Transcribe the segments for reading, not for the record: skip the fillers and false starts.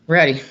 Ready.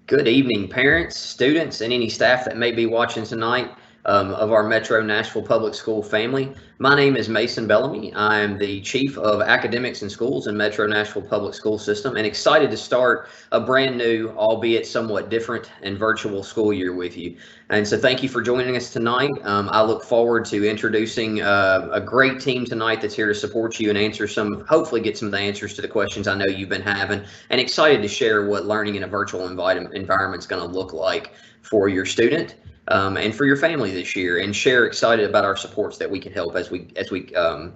Good evening, parents, students, and any staff that may be watching tonight of our Metro Nashville Public School family. My name is Mason Bellamy. I am the Chief of Academics and Schools in Metro Nashville Public School System, and excited to start a brand new, albeit somewhat different and virtual school year with you. And so thank you for joining us tonight. I look forward to introducing a great team tonight that's here to support you and answer hopefully get some of the answers to the questions I know you've been having, and excited to share what learning in a virtual environment is going to look like for your student and for your family this year, and share excited about our supports that we can help as we go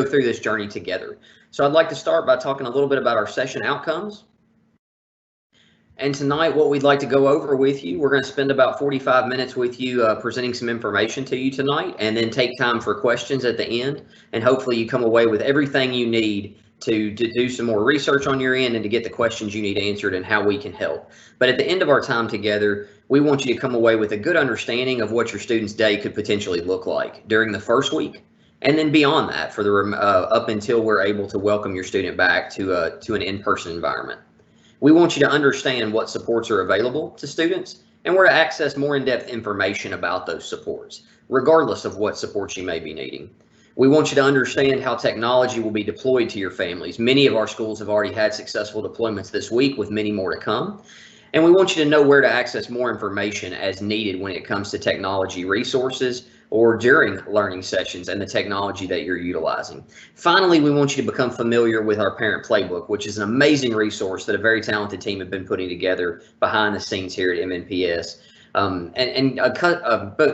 through this journey together. So I'd like to start by talking a little bit about our session outcomes. And tonight, what we'd like to go over with you, we're going to spend about 45 minutes with you presenting some information to you tonight, and then take time for questions at the end. And hopefully you come away with everything you need to do some more research on your end and to get the questions you need answered and how we can help. But at the end of our time together, we want you to come away with a good understanding of what your student's day could potentially look like during the first week, and then beyond that for the up until we're able to welcome your student back to an in-person environment. We want you to understand what supports are available to students and where to access more in-depth information about those supports, regardless of what supports you may be needing. We want you to understand how technology will be deployed to your families. Many of our schools have already had successful deployments this week, with many more to come. And we want you to know where to access more information as needed when it comes to technology resources or during learning sessions and the technology that you're utilizing. Finally, we want you to become familiar with our Parent Playbook, which is an amazing resource that a very talented team have been putting together behind the scenes here at MNPS.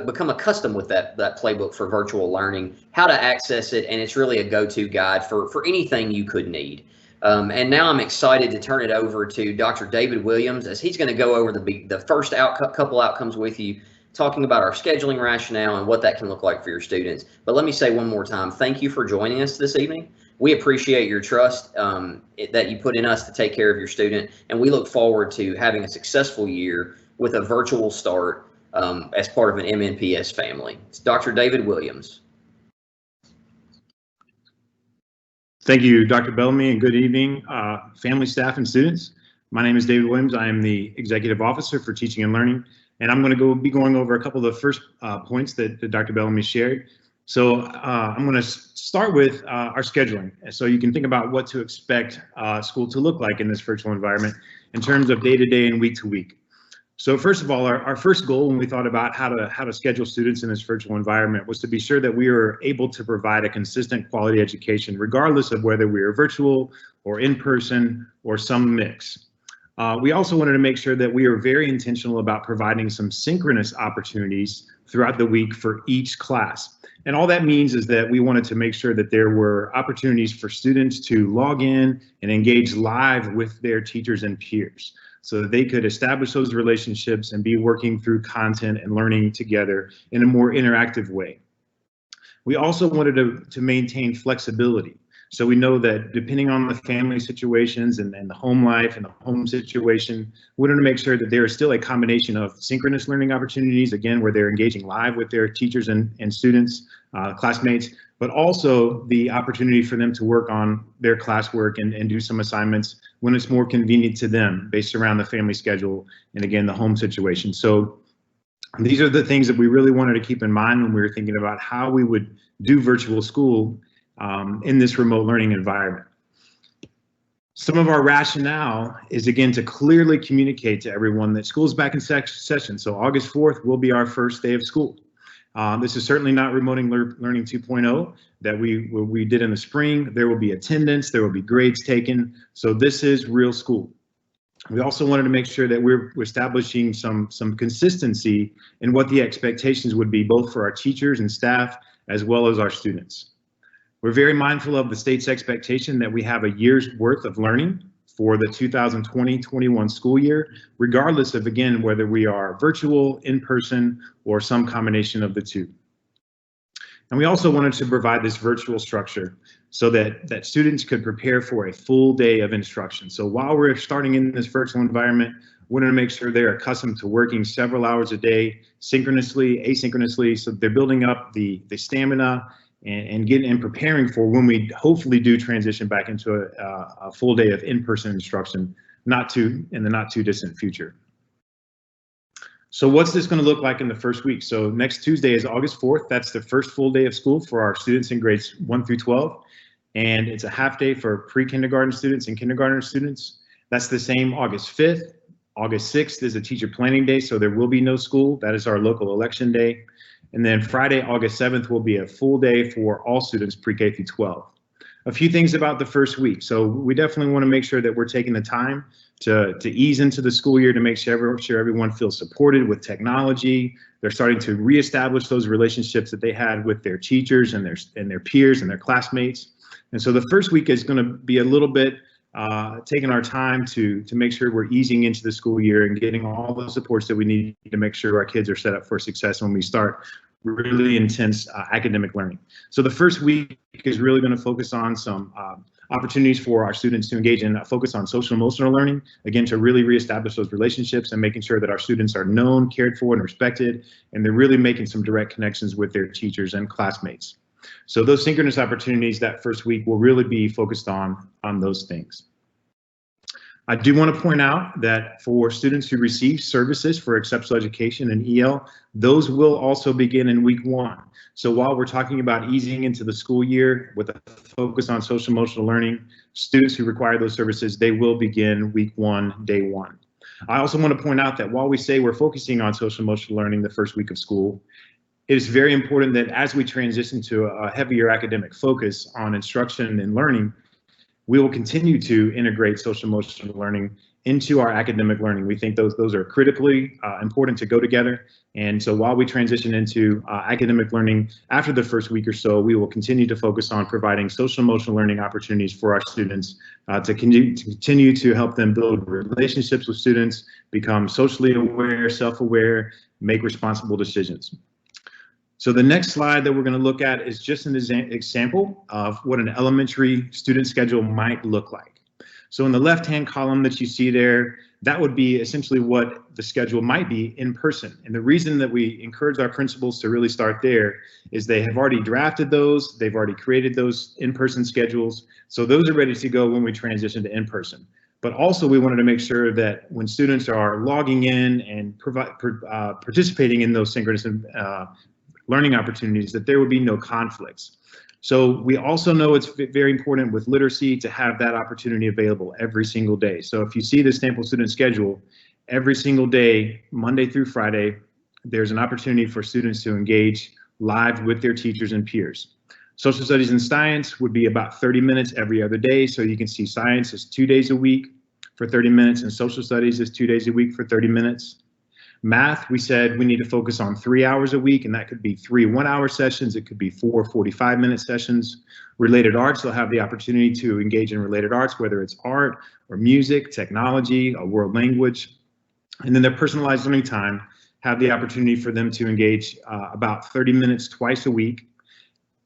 Become accustomed with that playbook for virtual learning, how to access it, and it's really a go-to guide for anything you could need. And now I'm excited to turn it over to Dr. David Williams, as he's going to go over the first couple outcomes with you, talking about our scheduling rationale and what that can look like for your students. But let me say one more time, thank you for joining us this evening. We appreciate your trust that you put in us to take care of your student, and we look forward to having a successful year with a virtual start as part of an MNPS family. It's Dr. David Williams. Thank you, Dr. Bellamy, and good evening, family, staff, and students. My name is David Williams. I am the Executive Officer for Teaching and Learning, and I'm going to be going over a couple of the first points that Dr. Bellamy shared. So I'm going to start with our scheduling, so you can think about what to expect school to look like in this virtual environment in terms of day-to-day and week-to-week. So first of all, our first goal when we thought about how to schedule students in this virtual environment was to be sure that we were able to provide a consistent quality education, regardless of whether we are virtual or in person or some mix. We also wanted to make sure that we are very intentional about providing some synchronous opportunities throughout the week for each class. And all that means is that we wanted to make sure that there were opportunities for students to log in and engage live with their teachers and peers, so that they could establish those relationships and be working through content and learning together in a more interactive way. We also wanted to maintain flexibility. So we know that depending on the family situations and the home life and the home situation, we wanted to make sure that there is still a combination of synchronous learning opportunities, again, where they're engaging live with their teachers and students, classmates, but also the opportunity for them to work on their classwork and do some assignments when it's more convenient to them based around the family schedule and, again, the home situation. So these are the things that we really wanted to keep in mind when we were thinking about how we would do virtual school in this remote learning environment. Some of our rationale is, again, to clearly communicate to everyone that school's back in session. So August 4th will be our first day of school. This is certainly not remote learning 2.0 that we did in the spring. There will be attendance, there will be grades taken. So this is real school. We also wanted to make sure that we're establishing some consistency in what the expectations would be, both for our teachers and staff, as well as our students. We're very mindful of the state's expectation that we have a year's worth of learning for the 2020-21 school year, regardless of, again, whether we are virtual, in person, or some combination of the two. And we also wanted to provide this virtual structure so that students could prepare for a full day of instruction. So while we're starting in this virtual environment, We want to make sure they're accustomed to working several hours a day, synchronously, asynchronously, so they're building up the stamina and getting and preparing for when we hopefully do transition back into a full day of in-person instruction, in the not too distant future. So what's this going to look like in the first week? So next Tuesday is August 4th. That's the first full day of school for our students in grades 1 through 12. And it's a half day for pre-kindergarten students and kindergarten students. That's the same August 5th. August 6th is a teacher planning day, so there will be no school. That is our local election day. And then Friday, August 7th will be a full day for all students pre-K through 12. A few things about the first week. So we definitely want to make sure that we're taking the time to ease into the school year, to make sure everyone feels supported with technology. They're starting to reestablish those relationships that they had with their teachers and their peers and their classmates. And so the first week is going to be a little bit taking our time to make sure we're easing into the school year and getting all the supports that we need to make sure our kids are set up for success when we start really intense academic learning. So the first week is really going to focus on some opportunities for our students to engage in focus on social emotional learning, again, to really reestablish those relationships and making sure that our students are known, cared for, and respected, and they're really making some direct connections with their teachers and classmates. So those synchronous opportunities that first week will really be focused on those things. I do want to point out that for students who receive services for exceptional education and EL, those will also begin in week 1. So while we're talking about easing into the school year with a focus on social emotional learning, students who require those services, they will begin week 1, day 1. I also want to point out that while we say we're focusing on social emotional learning the first week of school, it is very important that as we transition to a heavier academic focus on instruction and learning, we will continue to integrate social emotional learning into our academic learning. We think those are critically important to go together. And so while we transition into academic learning after the first week or so, we will continue to focus on providing social emotional learning opportunities for our students to continue to help them build relationships with students, become socially aware, self-aware, make responsible decisions. So the next slide that we're going to look at is just an example of what an elementary student schedule might look like. So in the left-hand column that you see there, that would be essentially what the schedule might be in person. And the reason that we encourage our principals to really start there is they have already drafted those, they've already created those in-person schedules. So those are ready to go when we transition to in-person. But also we wanted to make sure that when students are logging in and participating in those synchronous learning opportunities, that there would be no conflicts. So we also know it's very important with literacy to have that opportunity available every single day. So if you see the Stanford student schedule, every single day, Monday through Friday, there's an opportunity for students to engage live with their teachers and peers. Social studies and science would be about 30 minutes every other day. So you can see science is 2 days a week for 30 minutes and social studies is 2 days a week for 30 minutes. Math, we said we need to focus on 3 hours a week, and that could be 3 one-hour sessions. It could be 4 45-minute sessions. Related arts, they'll have the opportunity to engage in related arts, whether it's art or music, technology, a world language. And then their personalized learning time, have the opportunity for them to engage about 30 minutes twice a week.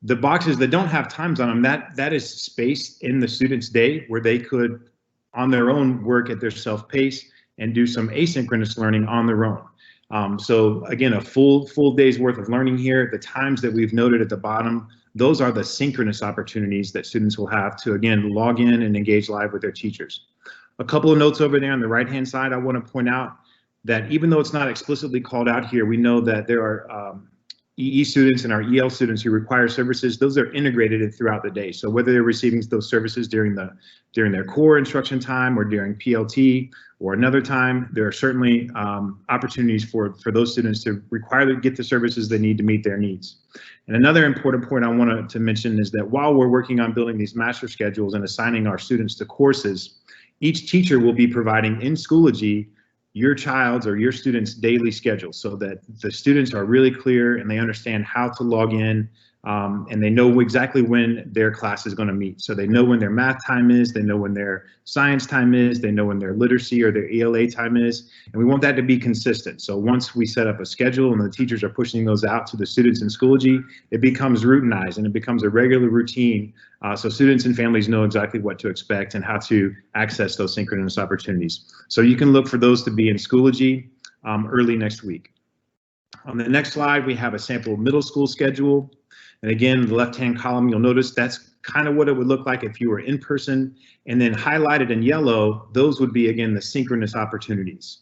The boxes that don't have times on them, that is space in the student's day where they could, on their own, work at their self-pace and do some asynchronous learning on their own. So again, a full day's worth of learning here. The times that we've noted at the bottom, those are the synchronous opportunities that students will have to, again, log in and engage live with their teachers. A couple of notes over there on the right-hand side, I want to point out that even though it's not explicitly called out here, we know that there are EE students and our EL students who require services. Those are integrated throughout the day. So whether they're receiving those services during their core instruction time or during PLT or another time, there are certainly opportunities for those students to get the services they need to meet their needs. And another important point I wanted to mention is that while we're working on building these master schedules and assigning our students to courses, each teacher will be providing in Schoology your child's or your student's daily schedule so that the students are really clear and they understand how to log in and they know exactly when their class is going to meet. So they know when their math time is, they know when their science time is, they know when their literacy or their ELA time is, and we want that to be consistent. So once we set up a schedule and the teachers are pushing those out to the students in Schoology, it becomes routinized and it becomes a regular routine, so students and families know exactly what to expect and how to access those synchronous opportunities. So you can look for those to be in Schoology early next week. On the next slide, we have a sample middle school schedule. And again, the left-hand column, you'll notice that's kind of what it would look like if you were in person. And then highlighted in yellow, those would be, again, the synchronous opportunities.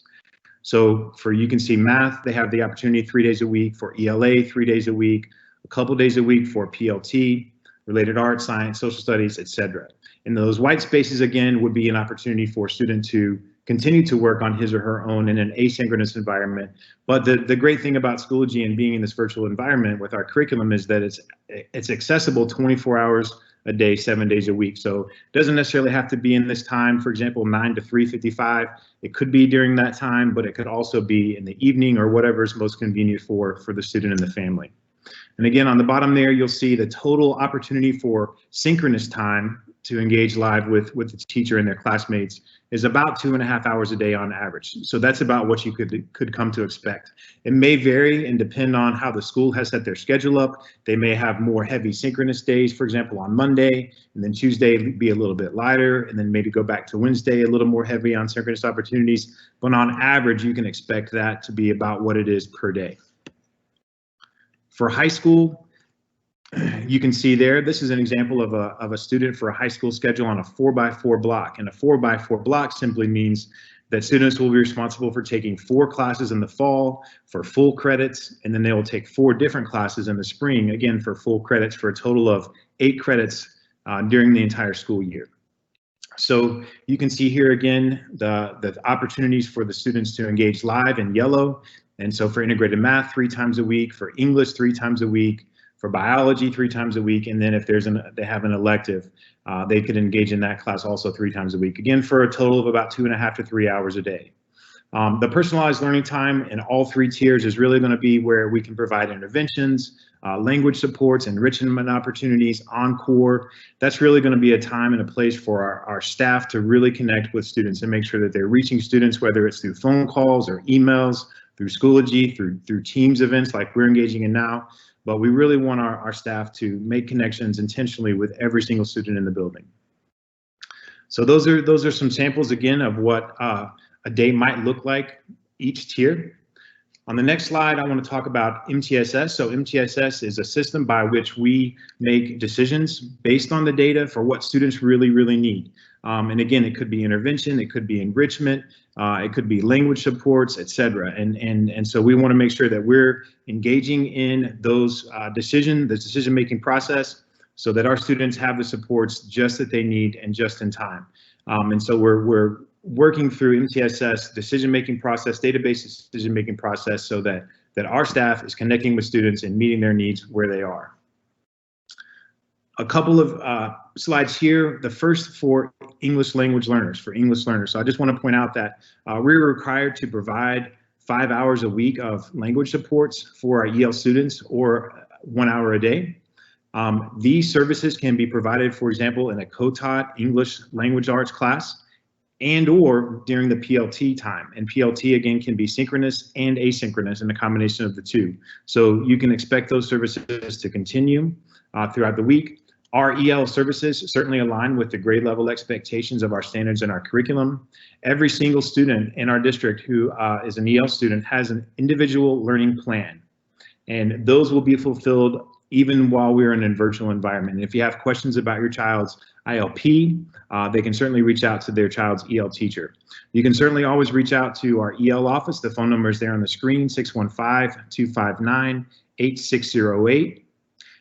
So you can see math, they have the opportunity 3 days a week, for ELA 3 days a week, a couple days a week for PLT, related arts, science, social studies, etc. And those white spaces, again, would be an opportunity for a student to continue to work on his or her own in an asynchronous environment. But the great thing about Schoology and being in this virtual environment with our curriculum is that it's accessible 24 hours a day, 7 days a week. So it doesn't necessarily have to be in this time, for example, 9 to 3:55. It could be during that time, but it could also be in the evening or whatever is most convenient for the student and the family. And again, on the bottom there, you'll see the total opportunity for synchronous time to engage live with the teacher and their classmates is about 2.5 hours a day on average. So that's about what you could come to expect. It may vary and depend on how the school has set their schedule up. They may have more heavy synchronous days, for example, on Monday, and then Tuesday be a little bit lighter, and then maybe go back to Wednesday a little more heavy on synchronous opportunities. But on average, you can expect that to be about what it is per day. For high school, you can see there, this is an example of a student for a high school schedule on a 4x4 block. And a 4x4 block simply means that students will be responsible for taking 4 classes in the fall for full credits, and then they will take 4 different classes in the spring, again for full credits, for a total of 8 credits during the entire school year. So you can see here again the opportunities for the students to engage live in yellow. And so for integrated math 3 times a week, for English 3 times a week, for biology 3 times a week, and then if they have an elective, they could engage in that class also 3 times a week, again for a total of about 2.5 to 3 hours a day. The personalized learning time in all 3 tiers is really going to be where we can provide interventions, language supports, enrichment opportunities, encore. That's really going to be a time and a place for our staff to really connect with students and make sure that they're reaching students, whether it's through phone calls or emails, through Schoology, through Teams events like we're engaging in now. But we really want our staff to make connections intentionally with every single student in the building. So those are some samples again of what a day might look like each tier. On the next slide, I want to talk about MTSS. So MTSS is a system by which we make decisions based on the data for what students really need. And again, it could be intervention, it could be enrichment, it could be language supports, etc. And so we want to make sure that we're engaging in those the decision-making process, so that our students have the supports just that they need and just in time. And so we're working through MTSS decision-making process, database decision-making process, so that our staff is connecting with students and meeting their needs where they are. A couple of slides here. The first for English language learners, So I just want to point out that we're required to provide 5 hours a week of language supports for our EL students, or 1 hour a day. These services can be provided, for example, in a co-taught English language arts class, and or during the PLT time. And PLT again can be synchronous and asynchronous, in a combination of the two. So you can expect those services to continue throughout the week. Our EL services certainly align with the grade level expectations of our standards and our curriculum. Every single student in our district who is an EL student has an individual learning plan, and those will be fulfilled even while we're in a virtual environment. And if you have questions about your child's ILP, they can certainly reach out to their child's EL teacher. You can certainly always reach out to our EL office. The phone number is there on the screen, 615-259-8608.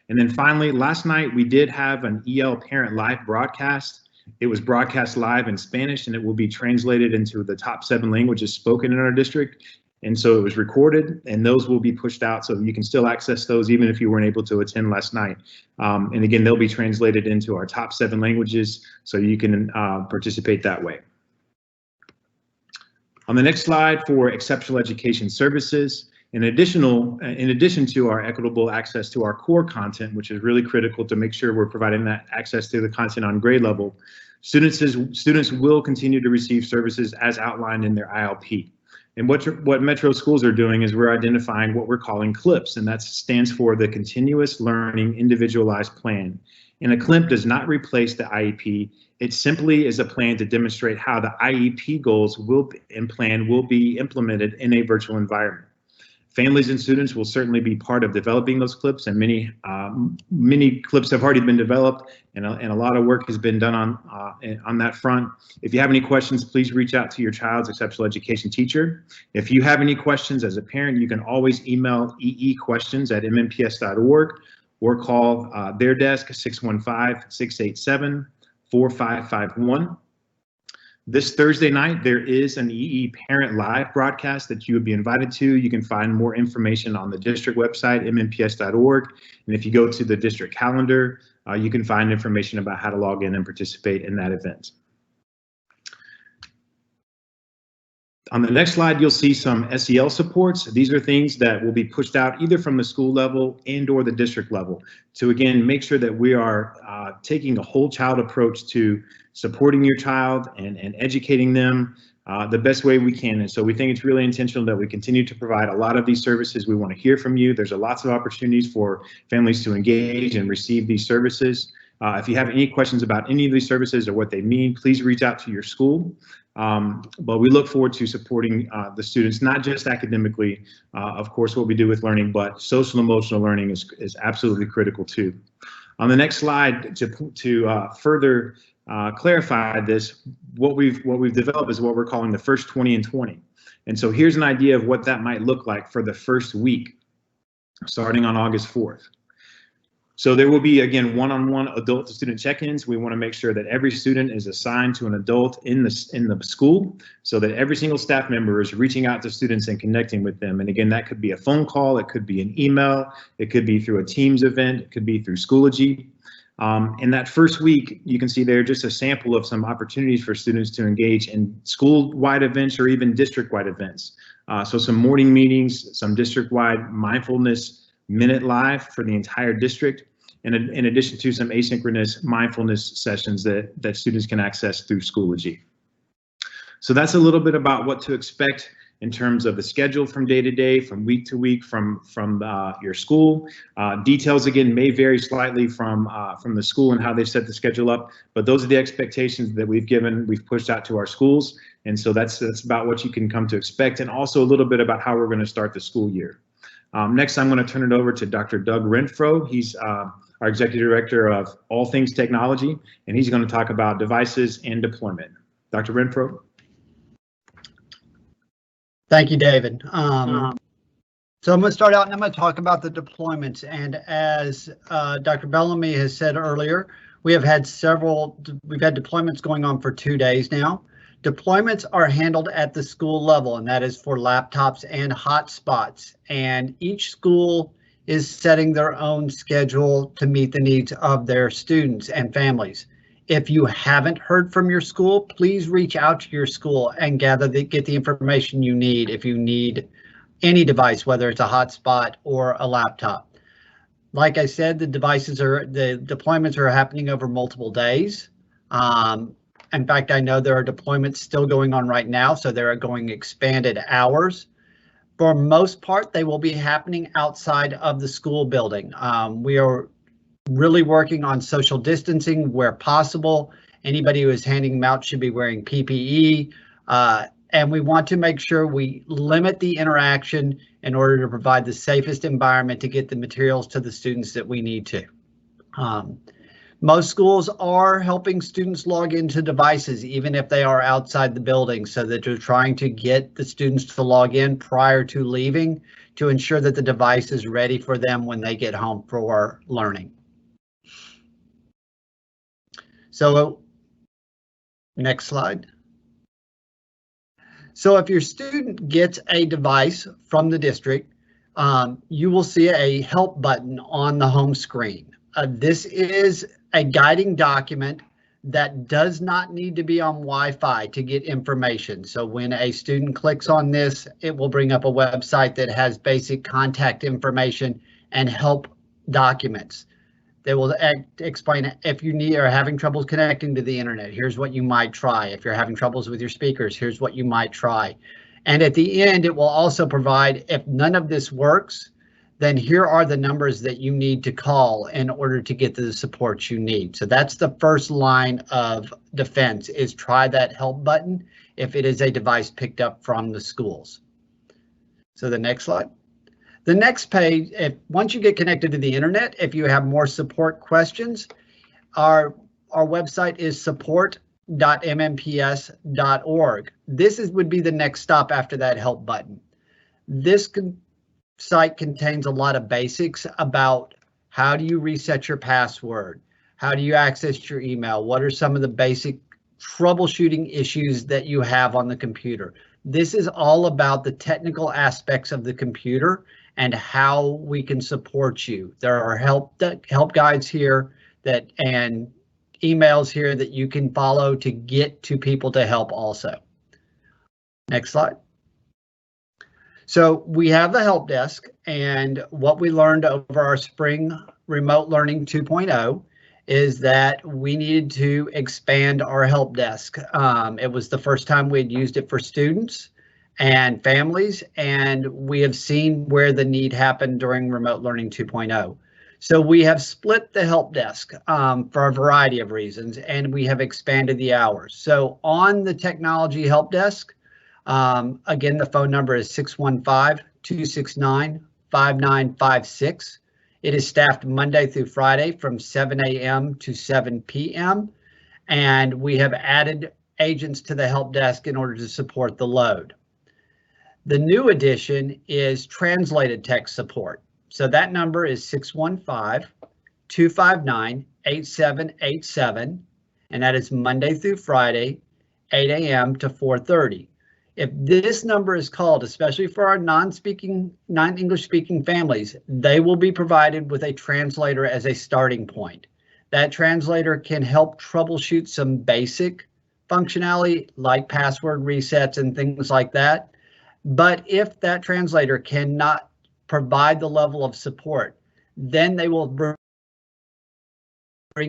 And then finally, last night we did have an EL parent live broadcast. It was broadcast live in Spanish, and it will be translated into the top 7 languages spoken in our district. And so it was recorded, and those will be pushed out, so you can still access those even if you weren't able to attend last night. And again, they'll be translated into our top 7 languages, so you can participate that way. On the next slide, for exceptional education services, In addition to our equitable access to our core content, which is really critical to make sure we're providing that access to the content on grade level, students will continue to receive services as outlined in their ILP. And what Metro schools are doing is we're identifying what we're calling CLIPs, and that stands for the Continuous Learning Individualized Plan. And a CLIP does not replace the IEP. It simply is a plan to demonstrate how the IEP goals and plan will be implemented in a virtual environment. Families and students will certainly be part of developing those CLIPs, and many CLIPs have already been developed, and a lot of work has been done on that front. If you have any questions, please reach out to your child's exceptional education teacher. If you have any questions as a parent, you can always email eequestions@mmps.org or call their desk 615-687-4551. This Thursday night, there is an EE Parent Live broadcast that you would be invited to. You can find more information on the district website, mmps.org. And if you go to the district calendar, you can find information about how to log in and participate in that event. On the next slide, you'll see some SEL supports. These are things that will be pushed out either from the school level and or the district level to, again, make sure that we are taking a whole child approach to supporting your child and educating them the best way we can. And so we think it's really intentional that we continue to provide a lot of these services. We want to hear from you. There's lots of opportunities for families to engage and receive these services. If you have any questions about any of these services or what they mean, please reach out to your school. But we look forward to supporting the students, not just academically, of course, what we do with learning, but social emotional learning is absolutely critical too. On the next slide, to further clarify this, what we've developed is what we're calling the first 20 and 20. And so here's an idea of what that might look like for the first week, starting on August 4th. So there will be, again, one-on-one adult to student check-ins. We want to make sure that every student is assigned to an adult in the school so that every single staff member is reaching out to students and connecting with them. And again, that could be a phone call, it could be an email, it could be through a Teams event, it could be through Schoology. In that first week, you can see there just a sample of some opportunities for students to engage in school-wide events or even district-wide events. So some morning meetings, some district-wide mindfulness minute live for the entire district, and in addition to some asynchronous mindfulness sessions that students can access through Schoology. So that's a little bit about what to expect in terms of the schedule from day to day, from week to week, from your school. Details, again, may vary slightly from the school and how they set the schedule up, but those are the expectations that we've pushed out to our schools. And so that's about what you can come to expect, and also a little bit about how we're going to start the school year. Next, I'm going to turn it over to Dr. Doug Renfro. He's our Executive Director of All Things Technology, and he's going to talk about devices and deployment. Dr. Renfro. Thank you, David. So I'm going to start out and I'm going to talk about the deployments. And as Dr. Bellamy has said earlier, we've had deployments going on for 2 days now. Deployments are handled at the school level, and that is for laptops and hotspots. And each school is setting their own schedule to meet the needs of their students and families. If you haven't heard from your school, please reach out to your school and get the information you need if you need any device, whether it's a hotspot or a laptop. Like I said, the deployments are happening over multiple days. In fact, I know there are deployments still going on right now, so they're going expanded hours. For most part, they will be happening outside of the school building. We are really working on social distancing where possible. Anybody who is handing them out should be wearing PPE. And we want to make sure we limit the interaction in order to provide the safest environment to get the materials to the students that we need to. Most schools are helping students log into devices, even if they are outside the building, so that they're trying to get the students to log in prior to leaving to ensure that the device is ready for them when they get home for learning. So, next slide. So if your student gets a device from the district, you will see a help button on the home screen. This is a guiding document that does not need to be on Wi-Fi to get information. So when a student clicks on this, it will bring up a website that has basic contact information and help documents. They will explain if you need or having troubles connecting to the internet, here's what you might try. If you're having troubles with your speakers, here's what you might try. And at the end, it will also provide, if none of this works, then here are the numbers that you need to call in order to get the support you need. So that's the first line of defense, is try that help button if it is a device picked up from the schools. So the next slide. The next page, once you get connected to the internet, if you have more support questions, our website is support.mmps.org. This would be the next stop after that help button. This site contains a lot of basics about how do you reset your password, how do you access your email, what are some of the basic troubleshooting issues that you have on the computer. This is all about the technical aspects of the computer and how we can support you. There are help guides here and emails here that you can follow to get to people to help also. Next slide. So we have the help desk, and what we learned over our spring remote learning 2.0 is that we needed to expand our help desk. It was the first time we had used it for students and families, and we have seen where the need happened during remote learning 2.0. So we have split the help desk for a variety of reasons, and we have expanded the hours. So on the technology help desk, again, the phone number is 615-269-5956. It is staffed Monday through Friday from 7 a.m. to 7 p.m. And we have added agents to the help desk in order to support the load. The new addition is translated text support. So that number is 615-259-8787, and that is Monday through Friday, 8 a.m. to 4:30. If this number is called, especially for our non-English speaking families, they will be provided with a translator as a starting point. That translator can help troubleshoot some basic functionality like password resets and things like that. But if that translator cannot provide the level of support, then they will bring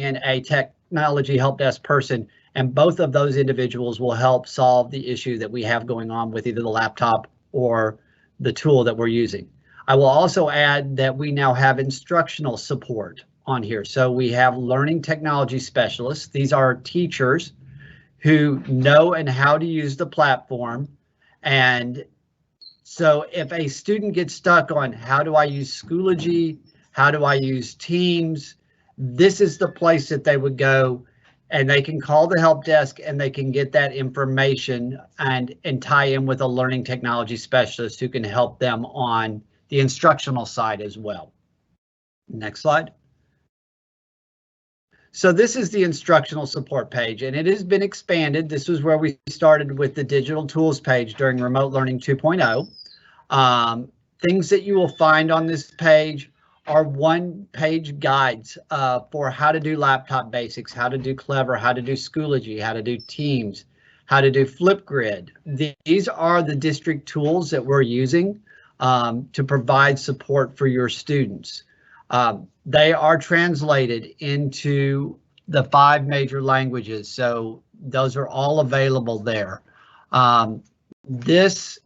in a technology help desk person, and both of those individuals will help solve the issue that we have going on with either the laptop or the tool that we're using. I will also add that we now have instructional support on here. So we have learning technology specialists. These are teachers who know and how to use the platform. And so if a student gets stuck on how do I use Schoology, how do I use Teams, this is the place that they would go, and they can call the help desk and they can get that information and tie in with a learning technology specialist who can help them on the instructional side as well. Next slide. So this is the instructional support page, and it has been expanded. This was where we started with the digital tools page during Remote Learning 2.0. Things that you will find on this page are one-page guides for how to do laptop basics, how to do Clever, how to do Schoology, how to do Teams, how to do Flipgrid. These are the district tools that we're using to provide support for your students. They are translated into the 5 major languages, so those are all available there. This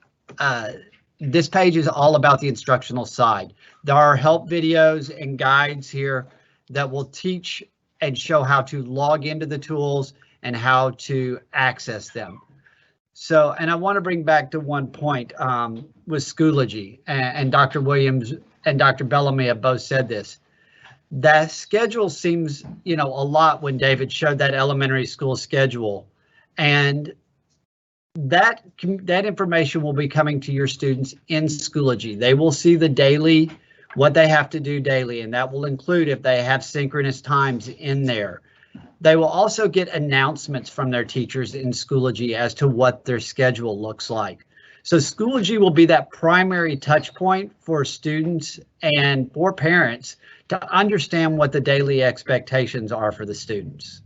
page is all about the instructional side. There are help videos and guides here that will teach and show how to log into the tools and how to access them. So, and I want to bring back to one point with Schoology, and Dr. Williams and Dr. Bellamy have both said this. That schedule seems, a lot when David showed that elementary school schedule, and that information will be coming to your students in Schoology. They will see the daily, what they have to do daily, and that will include if they have synchronous times in there. They will also get announcements from their teachers in Schoology as to what their schedule looks like. So Schoology will be that primary touch point for students and for parents to understand what the daily expectations are for the students.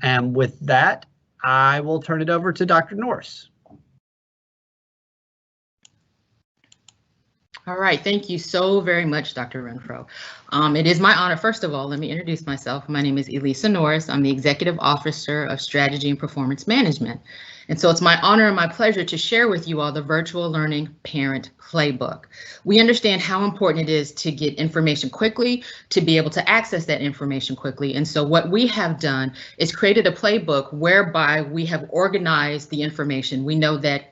And with that, I will turn it over to Dr. Norris. All right, thank you so very much, Dr. Renfro. It is my honor, first of all, let me introduce myself. My name is Elisa Norris. I'm the Executive Officer of Strategy and Performance Management. And so it's my honor and my pleasure to share with you all the Virtual Learning Parent Playbook. We understand how important it is to get information quickly, to be able to access that information quickly. And so what we have done is created a playbook whereby we have organized the information. We know that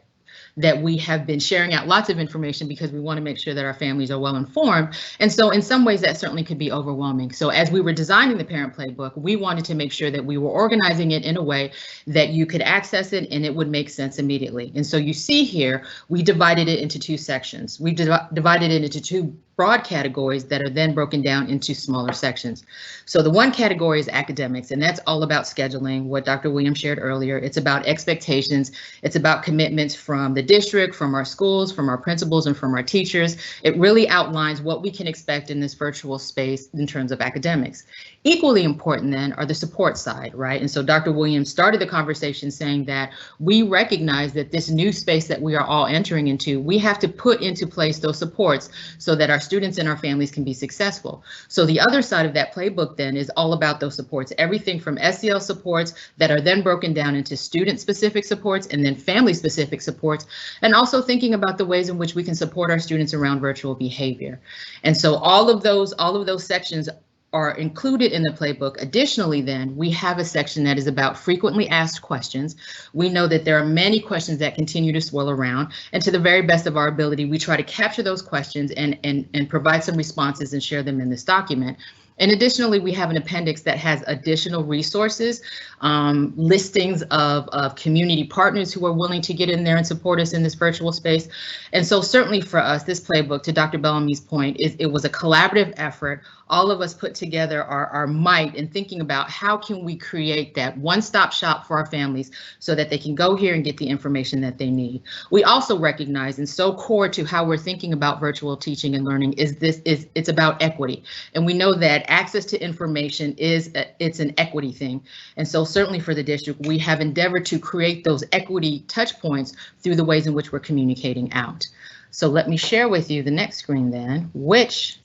we have been sharing out lots of information because we want to make sure that our families are well informed. And so in some ways that certainly could be overwhelming. So as we were designing the parent playbook, we wanted to make sure that we were organizing it in a way that you could access it and it would make sense immediately. And so you see here, we divided it into two sections. We divided it into two broad categories that are then broken down into smaller sections. So the one category is academics, and that's all about scheduling, what Dr. Williams shared earlier. It's about expectations. It's about commitments from the district, from our schools, from our principals, and from our teachers. It really outlines what we can expect in this virtual space in terms of academics. Equally important then are the support side, right? And so Dr. Williams started the conversation saying that we recognize that this new space that we are all entering into, we have to put into place those supports so that our students and our families can be successful. So the other side of that playbook then is all about those supports, everything from SEL supports that are then broken down into student-specific supports and then family-specific supports, and also thinking about the ways in which we can support our students around virtual behavior. And so all of those sections are included in the playbook. Additionally, then, we have a section that is about frequently asked questions. We know that there are many questions that continue to swirl around, and to the very best of our ability, we try to capture those questions and provide some responses and share them in this document. And additionally, we have an appendix that has additional resources, listings of community partners who are willing to get in there and support us in this virtual space. And so certainly for us, this playbook, to Dr. Bellamy's point, it was a collaborative effort. All of us put together our might in thinking about how can we create that one-stop shop for our families so that they can go here and get the information that they need. We also recognize, and so core to how we're thinking about virtual teaching and learning, it's about equity. And we know that access to information it's an equity thing. And so certainly for the district, we have endeavored to create those equity touch points through the ways in which we're communicating out. So let me share with you the next screen then, which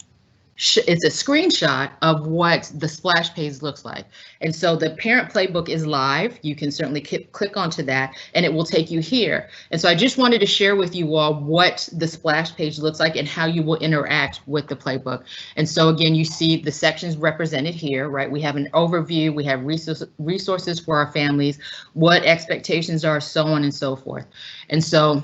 it's a screenshot of what the splash page looks like. And so the parent playbook is live. You can certainly click onto that and it will take you here. And so I just wanted to share with you all what the splash page looks like and how you will interact with the playbook. And so again, you see the sections represented here, right? We have an overview, we have resources for our families, what expectations are, so on and so forth. And so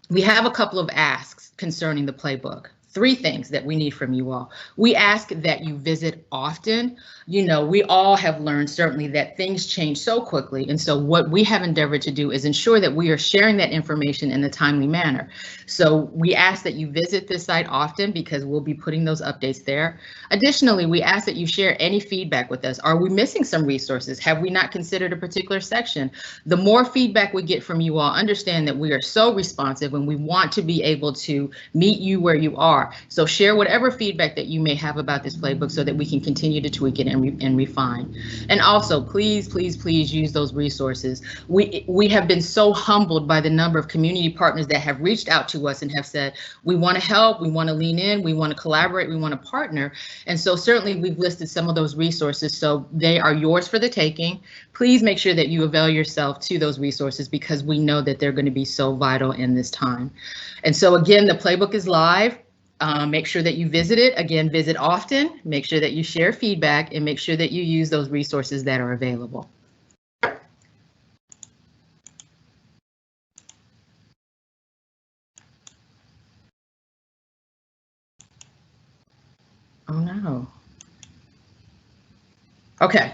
we have a couple of asks concerning the playbook. 3 things that we need from you all. We ask that you visit often. You know, we all have learned certainly that things change so quickly. And so what we have endeavored to do is ensure that we are sharing that information in a timely manner. So we ask that you visit this site often because we'll be putting those updates there. Additionally, we ask that you share any feedback with us. Are we missing some resources? Have we not considered a particular section? The more feedback we get from you all, understand that we are so responsive and we want to be able to meet you where you are. So share whatever feedback that you may have about this playbook so that we can continue to tweak it and refine. And also, please, please, please use those resources. We have been so humbled by the number of community partners that have reached out to us and have said, we want to help, we want to lean in, we want to collaborate, we want to partner. And so certainly we've listed some of those resources, so they are yours for the taking. Please make sure that you avail yourself to those resources because we know that they're going to be so vital in this time. And so again, the playbook is live. Make sure that you visit it. Again, visit often, make sure that you share feedback, and make sure that you use those resources that are available. Oh no. Okay.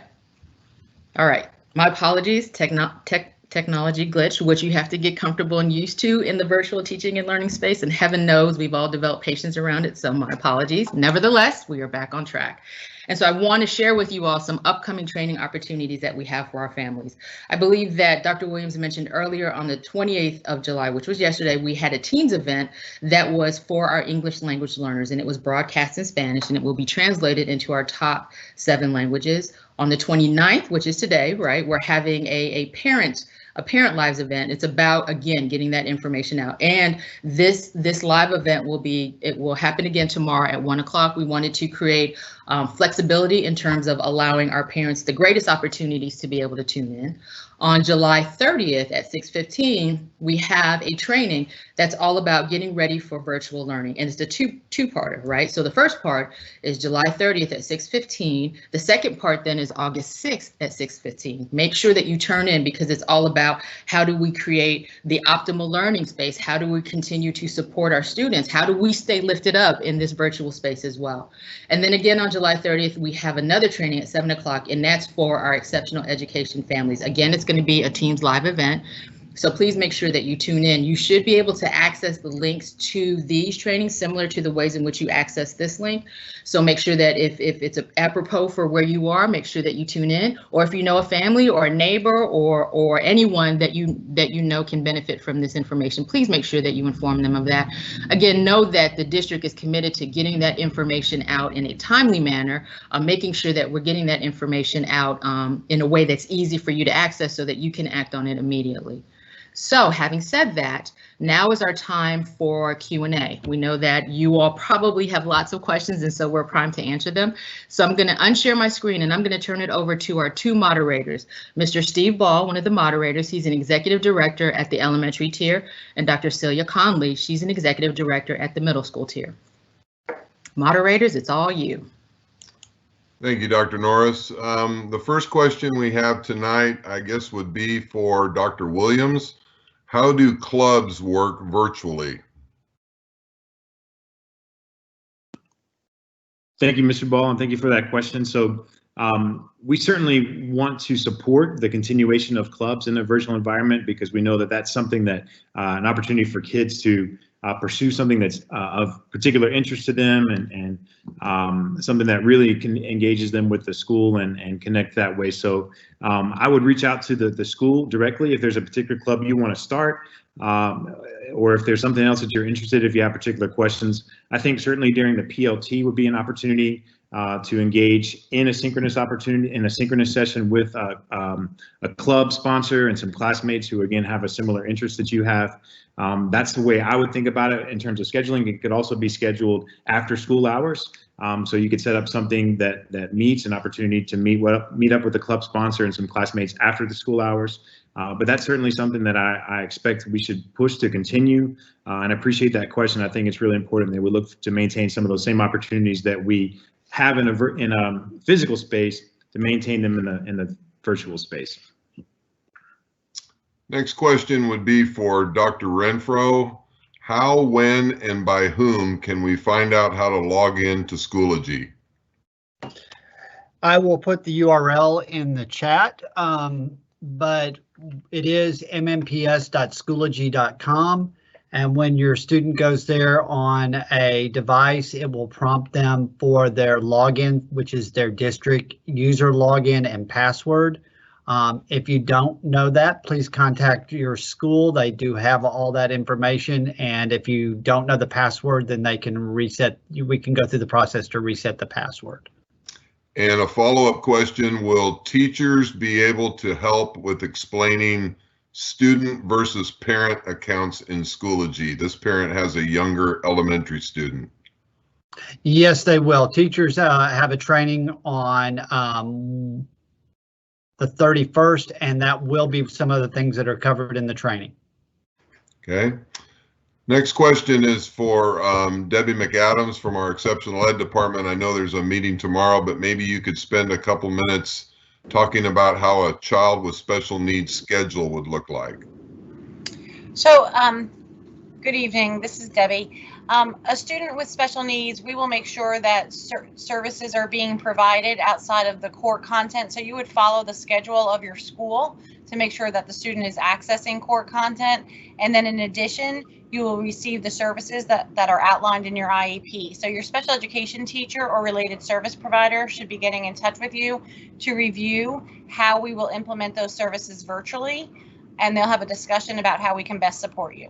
All right. My apologies. Technology glitch, which you have to get comfortable and used to in the virtual teaching and learning space, and heaven knows we've all developed patience around it, so my apologies. Nevertheless, we are back on track. And so I want to share with you all some upcoming training opportunities that we have for our families. I believe that Dr. Williams mentioned earlier on the 28th of July, which was yesterday, we had a Teens event that was for our English language learners, and it was broadcast in Spanish, and it will be translated into our top 7 languages. On the 29th, which is today, right, we're having a Parent Lives event. It's about, again, getting that information out. And this live event will happen again tomorrow at 1 o'clock. We wanted to create flexibility in terms of allowing our parents the greatest opportunities to be able to tune in. On July 30th at 6:15, we have a training that's all about getting ready for virtual learning. And it's a two-parter, right? So the first part is July 30th at 6:15. The second part then is August 6th at 6:15. Make sure that you turn in, because it's all about how do we create the optimal learning space? How do we continue to support our students? How do we stay lifted up in this virtual space as well? And then again on July 30th, we have another training at 7 o'clock, and that's for our exceptional education families. Again, it's going to be a Teens Live event. So please make sure that you tune in. You should be able to access the links to these trainings similar to the ways in which you access this link. So make sure that if it's apropos for where you are, make sure that you tune in. Or if you know a family or a neighbor or anyone that you know can benefit from this information, please make sure that you inform them of that. Again, know that the district is committed to getting that information out in a timely manner, making sure that we're getting that information out in a way that's easy for you to access so that you can act on it immediately. So having said that, now is our time for Q&A. We know that you all probably have lots of questions, and so we're primed to answer them. So I'm going to unshare my screen, and I'm going to turn it over to our 2 moderators, Mr. Steve Ball, one of the moderators. He's an executive director at the elementary tier, and Dr. Celia Conley. She's an executive director at the middle school tier. Moderators, it's all you. Thank you, Dr. Norris. The first question we have tonight, I guess, would be for Dr. Williams. How do clubs work virtually? Thank you, Mr. Ball, and thank you for that question. So we certainly want to support the continuation of clubs in a virtual environment, because we know that that's something that an opportunity for kids to pursue something that's of particular interest to them, and something that really engages them with the school and connect that way. So I would reach out to the school directly if there's a particular club you want to start, or if there's something else that you're interested in, if you have particular questions. I think certainly during the PLT would be an opportunity to engage in a synchronous session with a club sponsor and some classmates who, again, have a similar interest that you have. That's the way I would think about it in terms of scheduling. It could also be scheduled after school hours. So you could set up something that meets an opportunity to meet up with the club sponsor and some classmates after the school hours. But that's certainly something that I expect we should push to continue. And I appreciate that question. I think it's really important that we look to maintain some of those same opportunities that we have in a physical space, to maintain them in the virtual space. Next question would be for Dr. Renfro. How, when, and by whom can we find out how to log in to Schoology? I will put the URL in the chat, but it is mmps.schoology.com. And when your student goes there on a device, it will prompt them for their login, which is their district user login and password. If you don't know that, please contact your school. They do have all that information. And if you don't know the password, then they can reset. We can go through the process to reset the password. And a follow-up question, will teachers be able to help with explaining student versus parent accounts in Schoology? This parent has a younger elementary student. Yes, they will. Teachers have a training on the 31st, and that will be some of the things that are covered in the training. Okay. Next question is for Debbie McAdams from our Exceptional Ed Department. I know there's a meeting tomorrow, but maybe you could spend a couple minutes talking about how a child with special needs schedule would look like. So, good evening, this is Debbie. A student with special needs, we will make sure that services are being provided outside of the core content. So you would follow the schedule of your school. to make sure that the student is accessing core content. And then in addition, you will receive the services that are outlined in your IEP. So your special education teacher or related service provider should be getting in touch with you to review how we will implement those services virtually, and they'll have a discussion about how we can best support you.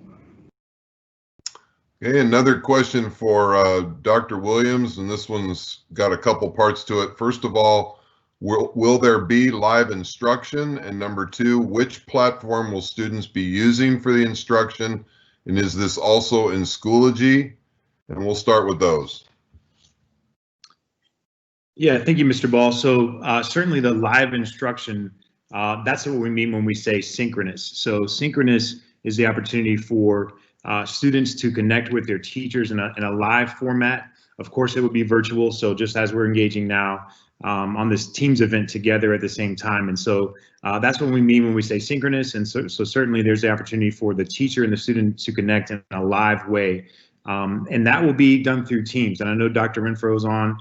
Okay, another question for Dr. Williams, and this one's got a couple parts to it. First of all, will there be live instruction? And number two, which platform will students be using for the instruction? And is this also in Schoology? And we'll start with those. Yeah, thank you, Mr. Ball. So certainly the live instruction, that's what we mean when we say synchronous. So synchronous is the opportunity for students to connect with their teachers in a live format. Of course, it would be virtual. So just as we're engaging now on this Teams event together at the same time. And so that's what we mean when we say synchronous. And so certainly there's the opportunity for the teacher and the student to connect in a live way. And that will be done through Teams. And I know Dr. Renfro is on,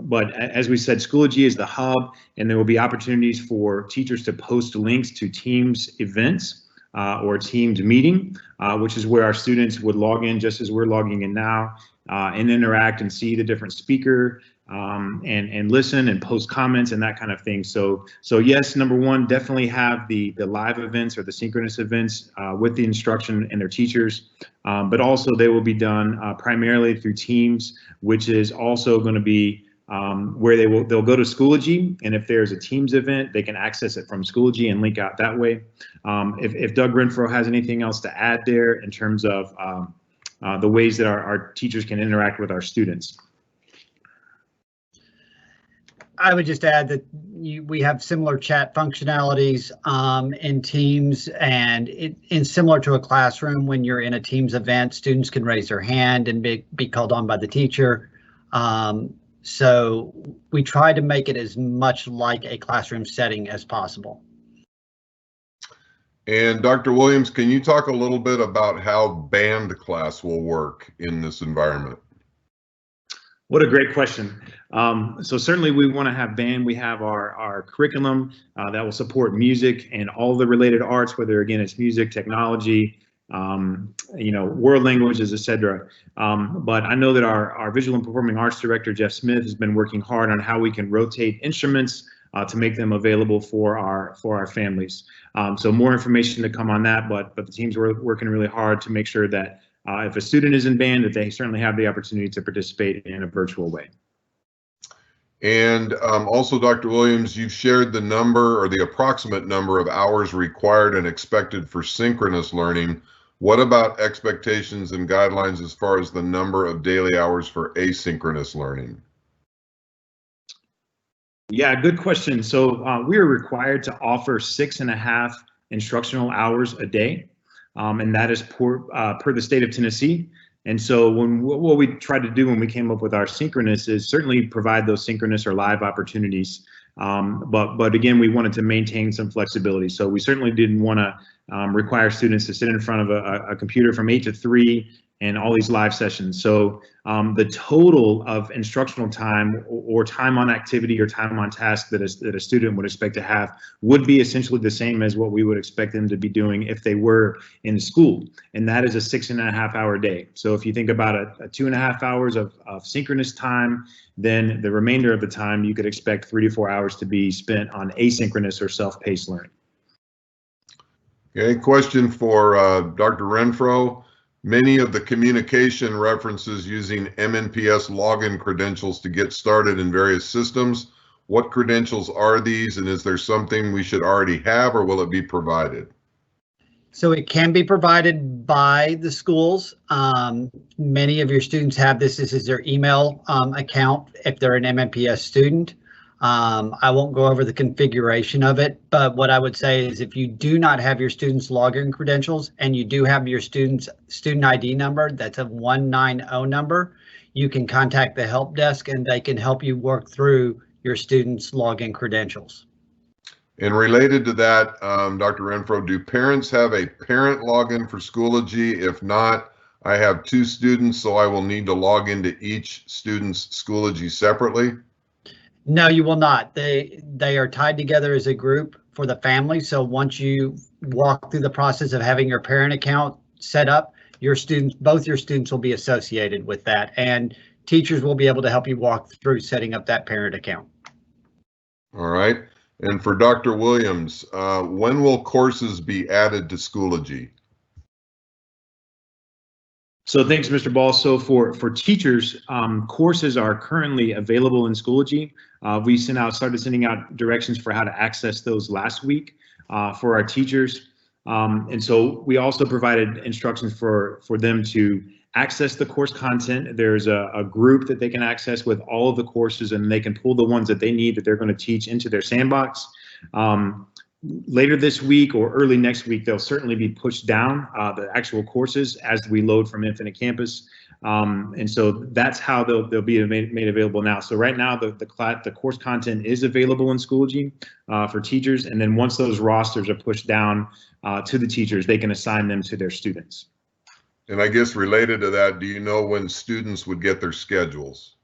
but as we said, Schoology is the hub, and there will be opportunities for teachers to post links to Teams events or Teams meeting, which is where our students would log in just as we're logging in now and interact and see the different speaker and listen and post comments and that kind of thing. So yes, number one, definitely have the live events or the synchronous events with the instruction and their teachers, but also they will be done primarily through Teams, which is also going to be where they'll go to Schoology, and if there's a Teams event, they can access it from Schoology and link out that way. If Doug Renfro has anything else to add there in terms of the ways that our teachers can interact with our students. I would just add that we have similar chat functionalities in Teams, and in similar to a classroom, when you're in a Teams event, students can raise their hand and be called on by the teacher. So we try to make it as much like a classroom setting as possible. And Dr. Williams, can you talk a little bit about how band class will work in this environment? What a great question. So certainly we want to have band. We have our curriculum that will support music and all the related arts, whether again it's music, technology, world languages, etc. But I know that our visual and performing arts director, Jeff Smith, has been working hard on how we can rotate instruments to make them available for our families. So more information to come on that, but the teams are working really hard to make sure that if a student is in band, that they certainly have the opportunity to participate in a virtual way. And also, Dr. Williams, you've shared the number or the approximate number of hours required and expected for synchronous learning. What about expectations and guidelines as far as the number of daily hours for asynchronous learning? Yeah, good question. So we are required to offer 6.5 instructional hours a day, and that is per the state of Tennessee. And so what we tried to do when we came up with our synchronous is certainly provide those synchronous or live opportunities. But again, we wanted to maintain some flexibility. So we certainly didn't want to require students to sit in front of a computer from 8 to 3 and all these live sessions. So the total of instructional time or time on activity or time on task that a student would expect to have would be essentially the same as what we would expect them to be doing if they were in school. And that is a 6.5 hour day. So if you think about a 2.5 hours of synchronous time, then the remainder of the time you could expect 3 to 4 hours to be spent on asynchronous or self-paced learning. Okay, question for Dr. Renfro. Many of the communication references using MNPS login credentials to get started in various systems. What credentials are these, and is there something we should already have, or will it be provided? So it can be provided by the schools. Many of your students have this. This is their email account if they're an MNPS student. I won't go over the configuration of it, but what I would say is if you do not have your students' login credentials and you do have your student's student ID number, that's a 190 number, you can contact the help desk and they can help you work through your students' login credentials. And related to that, Dr. Renfro, do parents have a parent login for Schoology? If not, I have 2 students, so I will need to log into each student's Schoology separately. No, you will not. They are tied together as a group. for the family. So once you walk through the process of having your parent account set up, your students, both your students will be associated with that, and teachers will be able to help you walk through setting up that parent account. All right. And for Dr. Williams, when will courses be added to Schoology? So thanks, Mr. Ball. So for teachers, courses are currently available in Schoology. We started sending out directions for how to access those last week for our teachers. And so we also provided instructions for them to access the course content. There's a group that they can access with all of the courses, and they can pull the ones that they need that they're going to teach into their sandbox. Later this week or early next week, they'll certainly be pushed down, the actual courses, as we load from Infinite Campus. And so that's how they'll be made available now. So right now, the course content is available in Schoology for teachers. And then once those rosters are pushed down to the teachers, they can assign them to their students. And I guess related to that, do you know when students would get their schedules?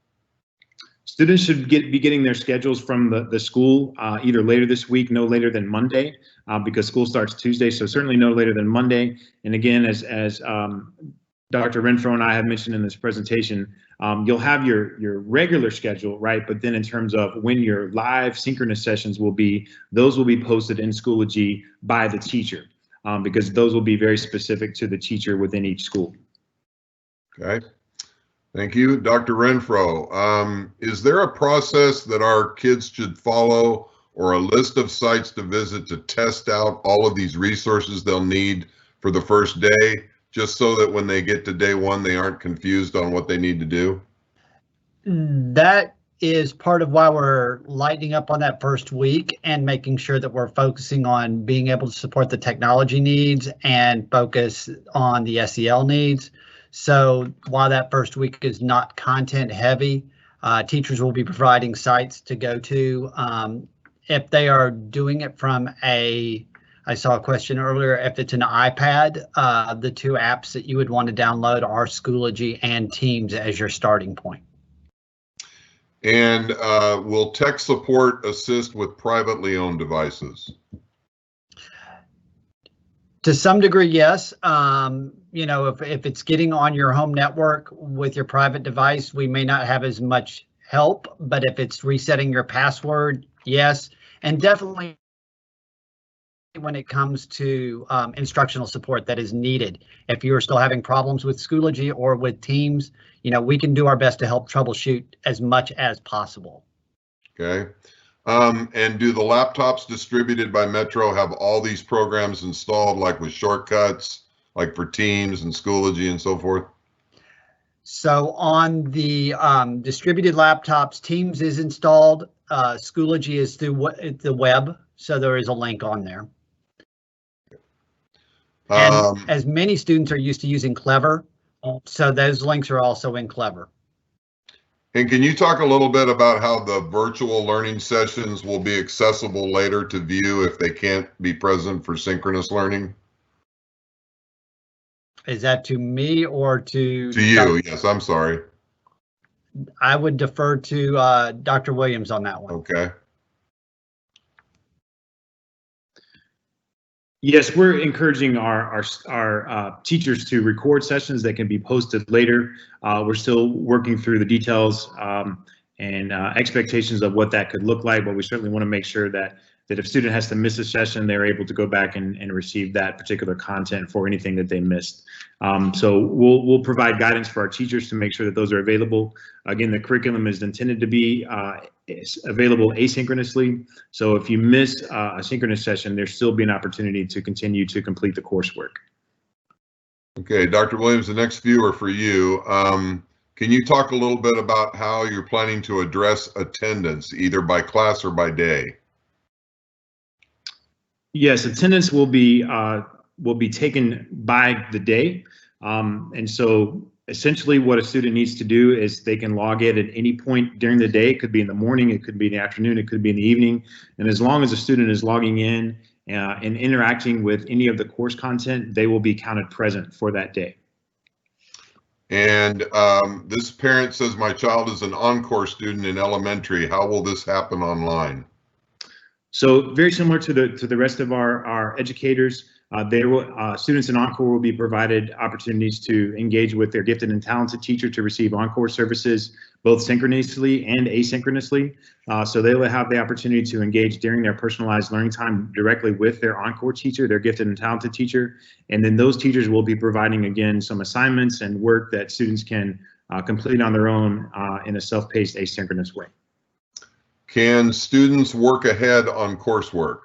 Students should be getting their schedules from the school either later this week, no later than Monday, because school starts Tuesday. So certainly no later than Monday. And again, as Dr. Renfro and I have mentioned in this presentation, you'll have your regular schedule, right? But then in terms of when your live synchronous sessions will be, those will be posted in Schoology by the teacher, because those will be very specific to the teacher within each school. Okay. Thank you. Dr. Renfro, is there a process that our kids should follow or a list of sites to visit to test out all of these resources they'll need for the first day, just so that when they get to day one, they aren't confused on what they need to do? That is part of why we're lightening up on that first week and making sure that we're focusing on being able to support the technology needs and focus on the SEL needs. So while that first week is not content heavy, teachers will be providing sites to go to. If they are doing it from I saw a question earlier, if it's an iPad, the two apps that you would want to download are Schoology and Teams as your starting point. And will tech support assist with privately owned devices? To some degree, yes. You know, if it's getting on your home network with your private device, we may not have as much help, but if it's resetting your password, yes. And definitely when it comes to instructional support that is needed. If you're still having problems with Schoology or with Teams, you know, we can do our best to help troubleshoot as much as possible. Okay. And do the laptops distributed by Metro have all these programs installed, like with shortcuts, like for Teams and Schoology and so forth? So on the distributed laptops, Teams is installed. Schoology is through the web, so there is a link on there. And as many students are used to using Clever, so those links are also in Clever. And can you talk a little bit about how the virtual learning sessions will be accessible later to view if they can't be present for synchronous learning? Is that to me or to you? Yes, I'm sorry. I would defer to Dr. Williams on that one. Okay. Yes, we're encouraging our teachers to record sessions that can be posted later. We're still working through the details and expectations of what that could look like, but we certainly want to make sure that if a student has to miss a session, they're able to go back and receive that particular content for anything that they missed. So we'll provide guidance for our teachers to make sure that those are available. Again, the curriculum is intended to be available asynchronously. So if you miss a synchronous session, there'll still be an opportunity to continue to complete the coursework. Okay, Dr. Williams, the next few are for you. Can you talk a little bit about how you're planning to address attendance, either by class or by day? Yes, attendance will be taken by the day. And so essentially what a student needs to do is they can log in at any point during the day. It could be in the morning, it could be in the afternoon, it could be in the evening. And as long as a student is logging in and interacting with any of the course content, they will be counted present for that day. And this parent says, my child is an encore student in elementary. How will this happen online? So very similar to the rest of our educators, students in Encore will be provided opportunities to engage with their gifted and talented teacher to receive Encore services, both synchronously and asynchronously. So they will have the opportunity to engage during their personalized learning time directly with their Encore teacher, their gifted and talented teacher. And then those teachers will be providing, again, some assignments and work that students can complete on their own in a self-paced asynchronous way. Can students work ahead on coursework?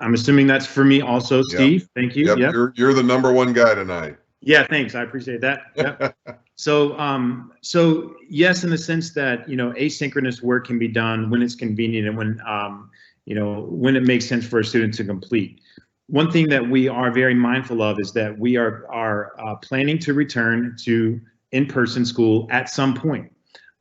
I'm assuming that's for me also, Steve. Yep. Thank you. Yep. You're the #1 guy tonight. Yeah, thanks. I appreciate that. Yep. So yes, in the sense that, asynchronous work can be done when it's convenient and when it makes sense for a student to complete. One thing that we are very mindful of is that we are planning to return to in-person school at some point.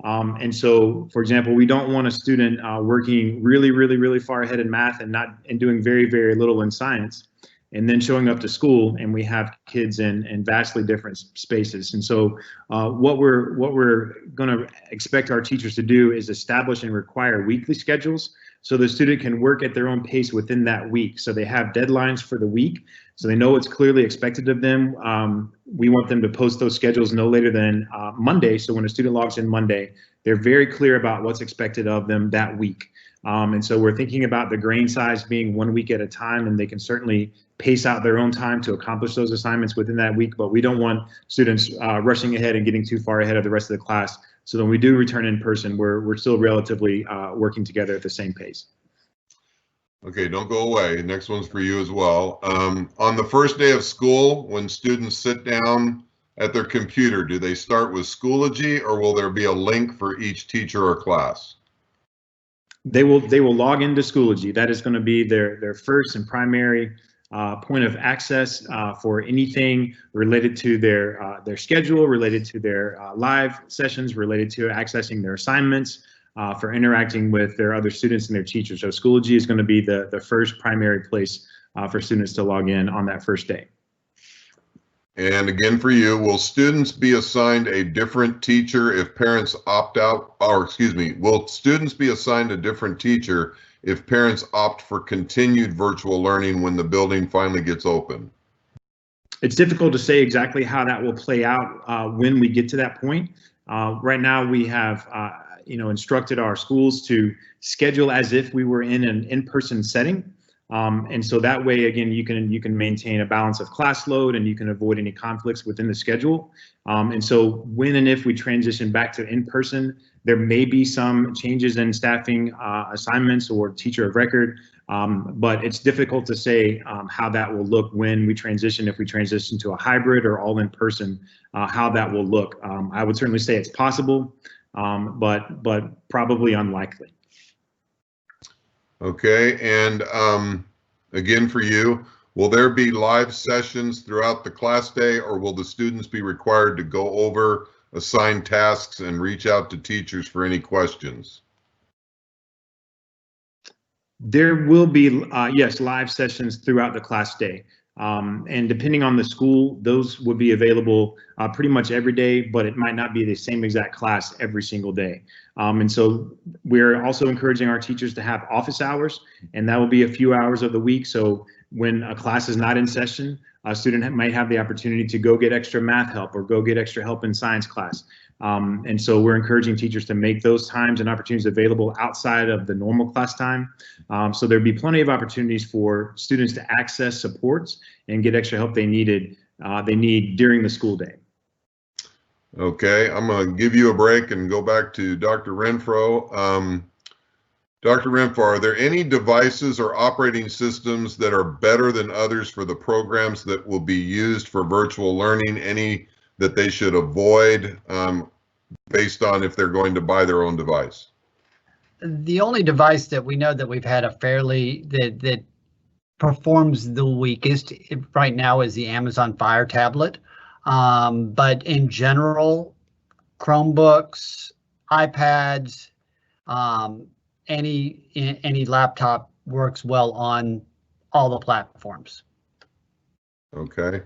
And so, for example, we don't want a student working really far ahead in math and doing very little in science, and then showing up to school and we have kids in vastly different spaces. And so, what we're going to expect our teachers to do is establish and require weekly schedules, so the student can work at their own pace within that week. So they have deadlines for the week, so they know what's clearly expected of them. We want them to post those schedules no later than Monday. So when a student logs in Monday, they're very clear about what's expected of them that week. And so we're thinking about the grain size being 1 week at a time, and they can certainly pace out their own time to accomplish those assignments within that week. But we don't want students rushing ahead and getting too far ahead of the rest of the class. So when we do return in person, we're still relatively working together at the same pace. Okay, don't go away. Next one's for you as well. On the first day of school, when students sit down at their computer, do they start with Schoology, or will there be a link for each teacher or class? They will log into Schoology. That is going to be their first and primary point of access for anything related to their schedule, related to their live sessions, related to accessing their assignments, for interacting with their other students and their teachers. So Schoology is going to be the first primary place for students to log in on that first day. And again for you, will students be assigned a different teacher if parents opt out, or excuse me, will students be assigned a different teacher if parents opt for continued virtual learning when the building finally gets open? It's difficult to say exactly how that will play out when we get to that point. Right now we have instructed our schools to schedule as if we were in an in-person setting. And so that way, again, you can maintain a balance of class load and you can avoid any conflicts within the schedule. And so when and if we transition back to in-person, there may be some changes in staffing assignments or teacher of record, but it's difficult to say how that will look when we transition, if we transition to a hybrid or all in person, how that will look. I would certainly say it's possible, but probably unlikely. Okay, and again for you, will there be live sessions throughout the class day, or will the students be required to go over assigned tasks and reach out to teachers for any questions? There will be, yes, live sessions throughout the class day. And depending on the school, those would be available pretty much every day, but it might not be the same exact class every single day. And so we're also encouraging our teachers to have office hours, and that will be a few hours of the week. So when a class is not in session, a student might have the opportunity to go get extra math help or go get extra help in science class. And so we're encouraging teachers to make those times and opportunities available outside of the normal class time. So there'd be plenty of opportunities for students to access supports and get extra help they need during the school day. Okay, I'm going to give you a break and go back to Dr. Renfro. Dr. Renfro, are there any devices or operating systems that are better than others for the programs that will be used for virtual learning? Any that they should avoid based on if they're going to buy their own device? The only device that we know that we've had that performs the weakest right now is the Amazon Fire tablet. But in general, Chromebooks, iPads, any laptop works well on all the platforms. Okay.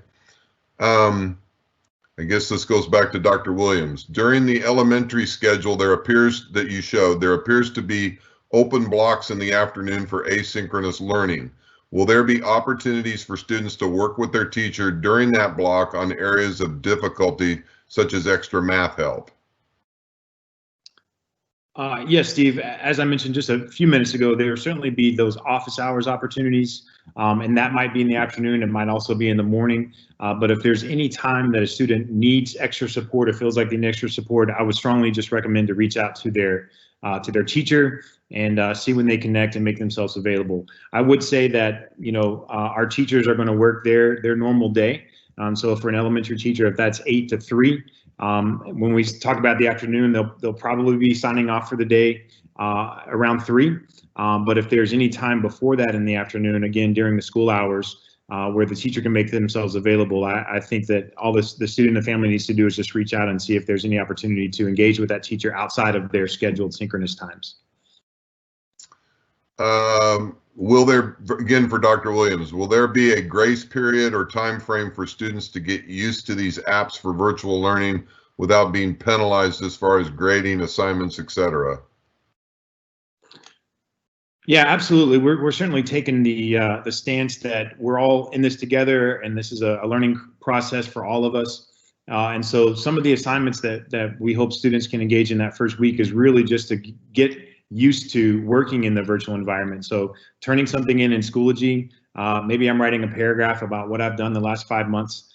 I guess this goes back to Dr. Williams. During the elementary schedule, there appears to be open blocks in the afternoon for asynchronous learning. Will there be opportunities for students to work with their teacher during that block on areas of difficulty, such as extra math help? Yes, Steve, as I mentioned just a few minutes ago, there will certainly be those office hours opportunities, and that might be in the afternoon. It might also be in the morning. But if there's any time that a student needs extra support or feels like they need extra support, I would strongly just recommend to reach out to their teacher and see when they connect and make themselves available. I would say that, you know, our teachers are going to work their normal day. So for an elementary teacher, if that's 8 to 3, when we talk about the afternoon, they'll probably be signing off for the day around 3. But if there's any time before that in the afternoon, again, during the school hours, where the teacher can make themselves available, I think that all the student and the family needs to do is just reach out and see if there's any opportunity to engage with that teacher outside of their scheduled synchronous times. Will there, again for Dr. Williams, will there be a grace period or time frame for students to get used to these apps for virtual learning without being penalized as far as grading, assignments, etc.? Yeah, absolutely. We're certainly taking the stance that we're all in this together, and this is a learning process for all of us. And so some of the assignments that we hope students can engage in that first week is really just to get used to working in the virtual environment. So turning something in Schoology, maybe I'm writing a paragraph about what I've done the last 5 months,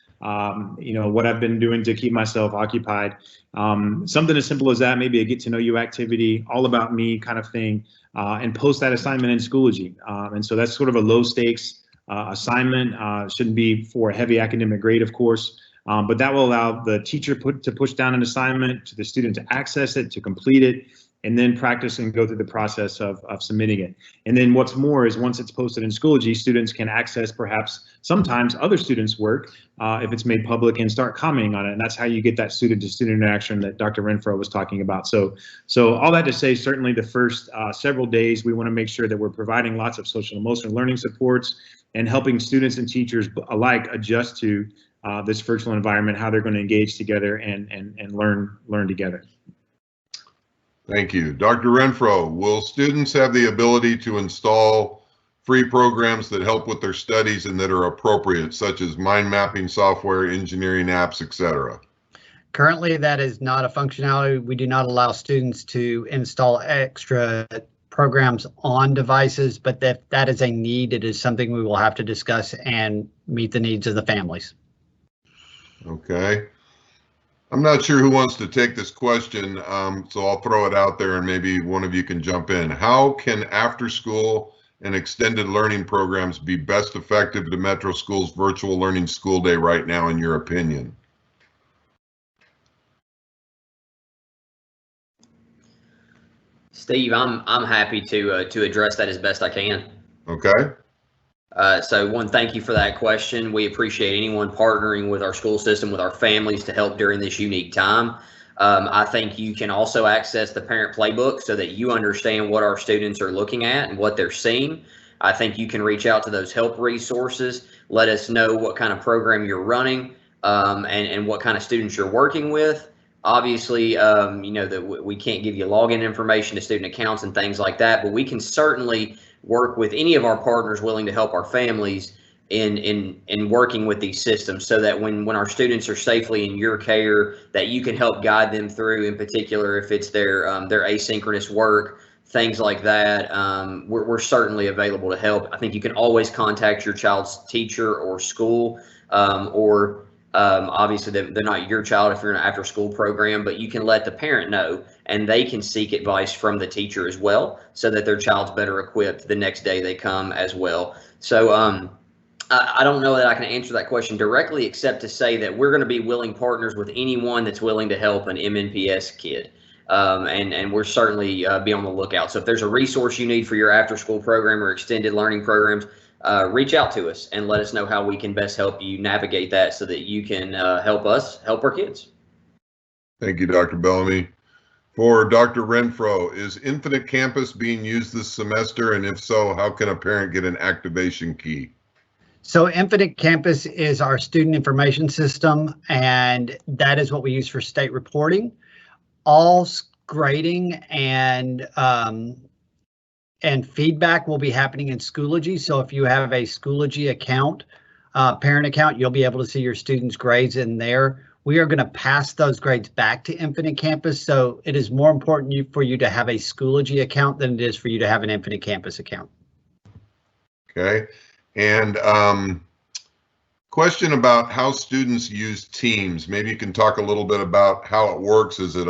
you know, what I've been doing to keep myself occupied. Something as simple as that, maybe a get to know you activity, all about me kind of thing, and post that assignment in Schoology. And so that's sort of a low stakes assignment. Shouldn't be for a heavy academic grade, of course. But that will allow the teacher to push down an assignment, to the student to access it, to complete it, and then practice and go through the process of submitting it. And then what's more is once it's posted in Schoology, students can access perhaps sometimes other students' work if it's made public and start commenting on it. And that's how you get that student-to-student interaction that Dr. Renfro was talking about. So all that to say, certainly the first several days, we want to make sure that we're providing lots of social and emotional learning supports and helping students and teachers alike adjust to this virtual environment, how they're going to engage together and learn together. Thank you. Dr. Renfro, will students have the ability to install free programs that help with their studies and that are appropriate, such as mind mapping software, engineering apps, etc.? Currently, that is not a functionality. We do not allow students to install extra programs on devices, but that is a need. It is something we will have to discuss and meet the needs of the families. Okay. I'm not sure who wants to take this question, so I'll throw it out there and maybe one of you can jump in. How can after school and extended learning programs be best effective to Metro School's virtual learning school day right now, in your opinion? Steve, I'm happy to address that as best I can. Okay. So one, thank you for that question. We appreciate anyone partnering with our school system, with our families to help during this unique time. I think you can also access the parent playbook so that you understand what our students are looking at and what they're seeing. I think you can reach out to those help resources, let us know what kind of program you're running and what kind of students you're working with. Obviously, you know that we can't give you login information to student accounts and things like that, but we can certainly work with any of our partners willing to help our families in working with these systems so that when our students are safely in your care, that you can help guide them through, in particular, if it's their asynchronous work, things like that. We're certainly available to help. I think you can always contact your child's teacher or school, or obviously they're not your child if you're in an after school program, but you can let the parent know and they can seek advice from the teacher as well so that their child's better equipped the next day they come as well. So I don't know that I can answer that question directly, except to say that we're going to be willing partners with anyone that's willing to help an MNPS kid. And we're certainly be on the lookout. So if there's a resource you need for your after school program or extended learning programs, reach out to us and let us know how we can best help you navigate that so that you can help us help our kids. Thank you, Dr. Bellamy. For Dr. Renfro, is Infinite Campus being used this semester? And if so, how can a parent get an activation key? So Infinite Campus is our student information system, and that is what we use for state reporting. All grading and and feedback will be happening in Schoology. So if you have a Schoology account, parent account, you'll be able to see your students' grades in there. We are going to pass those grades back to Infinite Campus. So it is more important for you to have a Schoology account than it is for you to have an Infinite Campus account. Okay. And question about how students use Teams. Maybe you can talk a little bit about how it works. Is it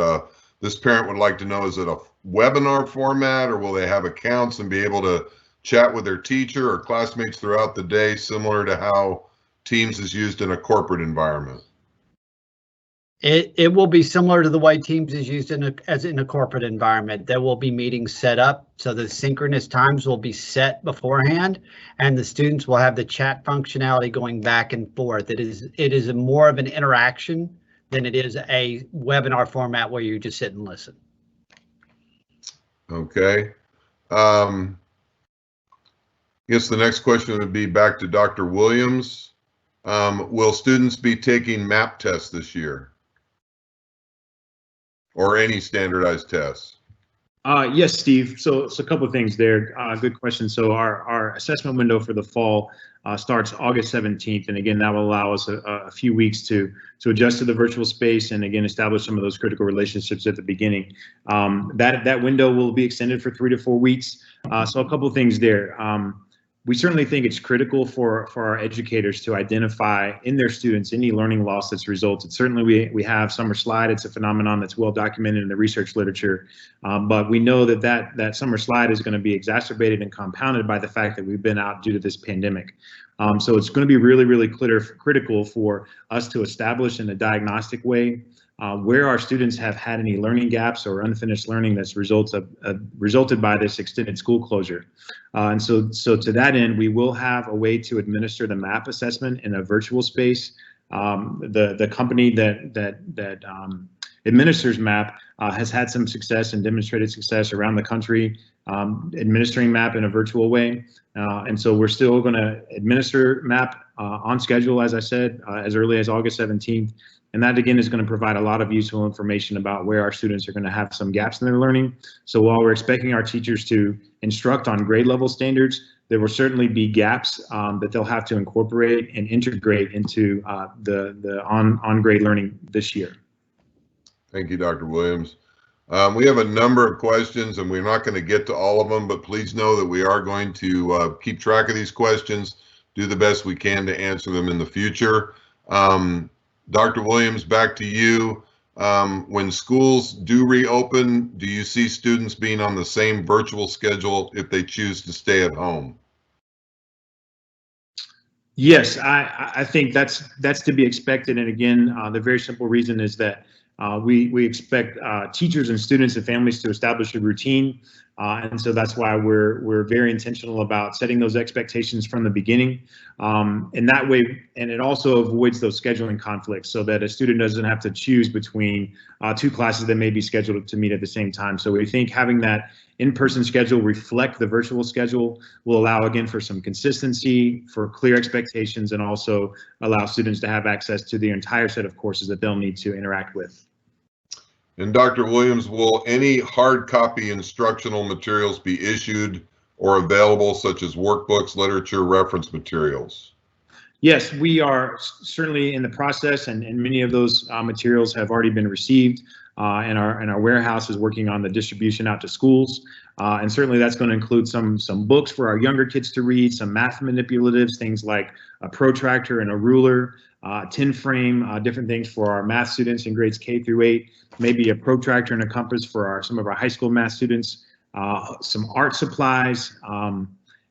this parent would like to know, is it a webinar format, or will they have accounts and be able to chat with their teacher or classmates throughout the day, similar to how Teams is used in a corporate environment? It will be similar to the way Teams is used as in a corporate environment. There will be meetings set up, so the synchronous times will be set beforehand, and the students will have the chat functionality going back and forth. It is more of an interaction than it is a webinar format where you just sit and listen. Okay. I guess the next question would be back to Dr. Williams. Will students be taking MAP tests this year? Or any standardized tests? Yes, Steve. So a couple of things there. Good question. So our assessment window for the fall starts August 17th. And again, that will allow us a few weeks to adjust to the virtual space and again, establish some of those critical relationships at the beginning. That window will be extended for 3 to 4 weeks. So a couple of things there. We certainly think it's critical for our educators to identify in their students any learning loss that's resulted. Certainly we have summer slide. It's a phenomenon that's well documented in the research literature, but we know that summer slide is going to be exacerbated and compounded by the fact that we've been out due to this pandemic. So it's going to be really, really critical for us to establish in a diagnostic way where our students have had any learning gaps or unfinished learning that's resulted by this extended school closure. And so to that end, we will have a way to administer the MAP assessment in a virtual space. The company that administers MAP has had some success and demonstrated success around the country administering MAP in a virtual way. And so we're still going to administer MAP on schedule, as I said, as early as August 17th. And that, again, is going to provide a lot of useful information about where our students are going to have some gaps in their learning. So while we're expecting our teachers to instruct on grade level standards, there will certainly be gaps that they'll have to incorporate and integrate into the on-grade learning this year. Thank you, Dr. Williams. We have a number of questions, and we're not going to get to all of them, but please know that we are going to keep track of these questions, do the best we can to answer them in the future. Dr. Williams, back to you. When schools do reopen, do you see students being on the same virtual schedule if they choose to stay at home? Yes, I think that's to be expected. And again, the very simple reason is that we expect teachers and students and families to establish a routine. And so that's why we're very intentional about setting those expectations from the beginning. And that way, and it also avoids those scheduling conflicts so that a student doesn't have to choose between 2 classes that may be scheduled to meet at the same time. So we think having that in-person schedule reflect the virtual schedule will allow, again, for some consistency, for clear expectations, and also allow students to have access to the entire set of courses that they'll need to interact with. And Dr. Williams, will any hard copy instructional materials be issued or available, such as workbooks, literature, reference materials? Yes, we are certainly in the process, and many of those materials have already been received, and our warehouse is working on the distribution out to schools. And certainly that's going to include some books for our younger kids to read, some math manipulatives, things like a protractor and a ruler, tin frame, different things for our math students in grades K through 8, maybe a protractor and a compass for some of our high school math students, some art supplies.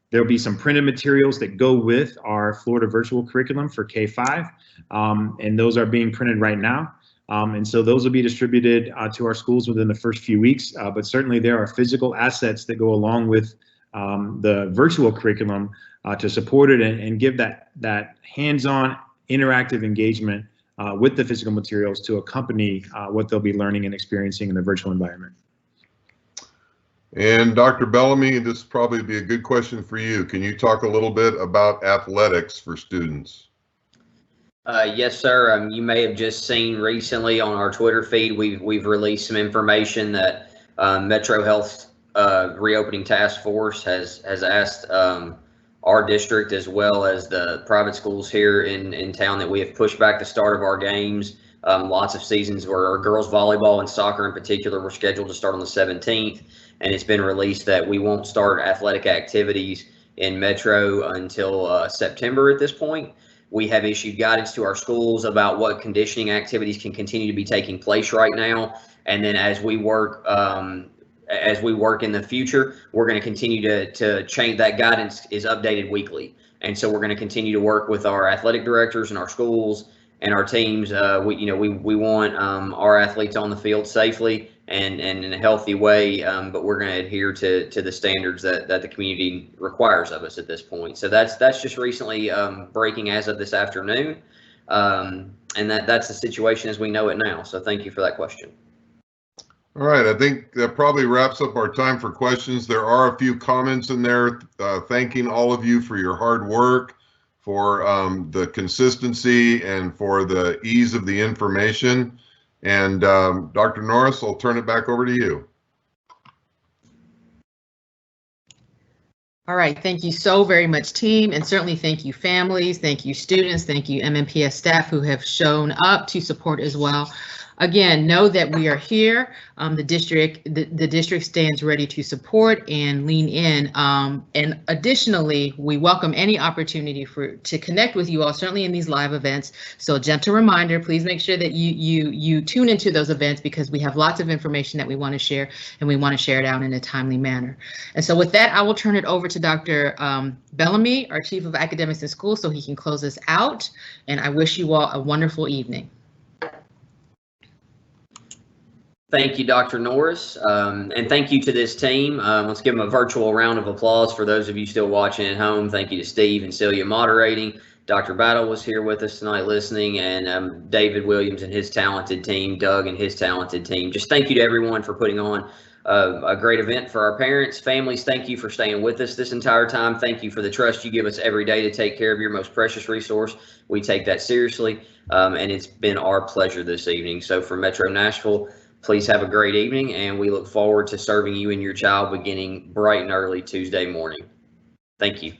There'll be some printed materials that go with our Florida virtual curriculum for K-5, and those are being printed right now. And so those will be distributed to our schools within the first few weeks, but certainly there are physical assets that go along with the virtual curriculum to support it and give that hands-on interactive engagement with the physical materials to accompany what they'll be learning and experiencing in the virtual environment. And Dr. Bellamy, this will probably be a good question for you. Can you talk a little bit about athletics for students? Yes, sir. You may have just seen recently on our Twitter feed, we've released some information that Metro Health reopening task force has asked our district, as well as the private schools here in town, that we have pushed back the start of our games. Lots of seasons where our girls volleyball and soccer in particular were scheduled to start on the 17th, and it's been released that we won't start athletic activities in Metro until September at this point. We have issued guidance to our schools about what conditioning activities can continue to be taking place right now, and then as we work in the future, we're going to continue to change. That guidance is updated weekly, and so we're going to continue to work with our athletic directors and our schools and our teams. We want our athletes on the field safely and in a healthy way, but we're going to adhere to the standards that the community requires of us at this point. So that's just recently breaking as of this afternoon, and that's the situation as we know it now. So thank you for that question. All right, I think that probably wraps up our time for questions. There are a few comments in there thanking all of you for your hard work, for the consistency, and for the ease of the information. And Dr. Norris, I'll turn it back over to you. All right, thank you so very much, team, and certainly thank you, families, thank you, students, thank you, MMPS staff who have shown up to support as well. Again, know that we are here. The district stands ready to support and lean in. And additionally, we welcome any opportunity to connect with you all, certainly in these live events. So, gentle reminder, please make sure that you tune into those events, because we have lots of information that we want to share, and we want to share it out in a timely manner. And so with that, I will turn it over to Dr. Bellamy, our Chief of Academics and Schools, so he can close us out. And I wish you all a wonderful evening. Thank you, Dr. Norris, and thank you to this team. Let's give them a virtual round of applause for those of you still watching at home. Thank you to Steve and Celia moderating. Dr. Battle was here with us tonight listening, and David Williams and his talented team, Doug and his talented team. Just thank you to everyone for putting on a great event for our parents, families. Thank you for staying with us this entire time. Thank you for the trust you give us every day to take care of your most precious resource. We take that seriously, and it's been our pleasure this evening. So for Metro Nashville, please have a great evening, and we look forward to serving you and your child beginning bright and early Tuesday morning. Thank you.